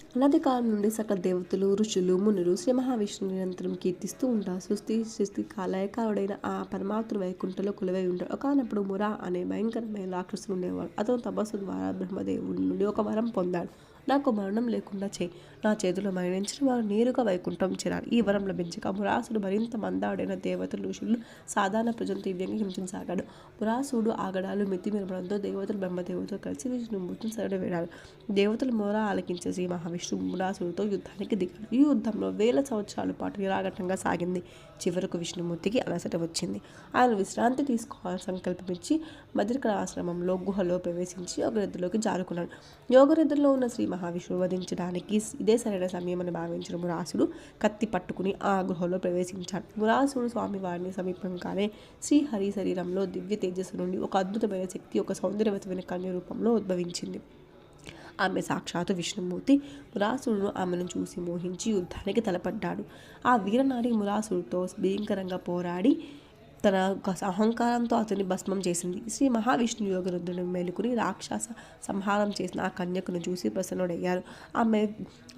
అనాది కాలం నుండి సకల దేవతలు, ఋషులు, మునులు శ్రీ మహావిష్ణువు నిరంతరం కీర్తిస్తూ ఉంటారు. సృష్టి కాలయకారుడైన ఆ పరమాత్ముడు వైకుంఠంలో కొలువై ఉంటాడు. ఒకనప్పుడు మురా అనే భయంకరమైన రాక్షసుడు ఉండేవాడు. అతను తపస్సు ద్వారా బ్రహ్మదేవుడి నుండి ఒక వరం పొందాడు. నాకు మరణం లేకుండా చేయి, నా చేతిలో మరణించిన వారు నేరుగా వైకుంఠం చేరాలి. ఈ వరం లభించక మురాసుడు మరింత మందాడైన దేవతలు, ఋషులు, సాధారణ ప్రజలను తీవ్రంగా హింసించసాగాడు. మురాసుడు ఆగడాలు మితిమీరడంతో దేవతలు బ్రహ్మదేవుడితో కలిసి విష్ణుమూర్తిని శరణవేడారు. దేవతలు మొర ఆలకించే శ్రీ మహావిష్ణువు మురాసుడితో యుద్ధానికి దిగాడు. ఈ యుద్ధంలో వేల సంవత్సరాల పాటు నిరాఘాటంగా సాగింది. చివరకు విష్ణుమూర్తికి అలసట వచ్చింది. ఆయన విశ్రాంతి తీసుకోవాలని సంకల్పమిచ్చి బద్రిక ఆశ్రమంలో గుహలో ప్రవేశించి యోగనిద్రలోకి జారుకున్నాడు. యోగనిద్రలో ఉన్న శ్రీ మహావిష్ణువు వధించడానికి ఇదే సరైన సమయం అని భావించిన మురాసుడు కత్తి పట్టుకుని ఆ గుహలో ప్రవేశించాడు. మురాసుడు స్వామివారిని సమీపంగానే శ్రీహరి శరీరంలో దివ్య తేజస్సు నుండి ఒక అద్భుతమైన శక్తి, ఒక సౌందర్యవతమైన కన్య రూపంలో ఉద్భవించింది. ఆమె సాక్షాత్తు విష్ణుమూర్తి. మురాసుడు ఆమెను చూసి మోహించి యుద్ధానికి తలపడ్డాడు. ఆ వీరనారి మురాసుడితో భయంకరంగా పోరాడి తన అహంకారంతో అతన్ని భస్మం చేసింది. శ్రీ మహావిష్ణు యోగరుద్రుని మేలుకుని రాక్షస సంహారం చేసిన ఆ కన్యకును చూసి ప్రసన్నుడయ్యారు.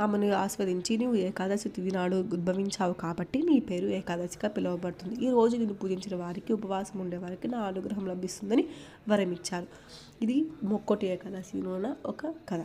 ఆమెను ఆస్వాదించి, నీవు ఏకాదశి తిథి నాడు ఉద్భవించావు కాబట్టి నీ పేరు ఏకాదశిగా పిలువబడుతుంది. ఈ రోజు నిన్ను పూజించిన వారికి, ఉపవాసం ఉండే వారికి నా అనుగ్రహం లభిస్తుందని వరమిచ్చారు. ఇది మొక్కోటి ఏకాదశిలోన ఒక కథ.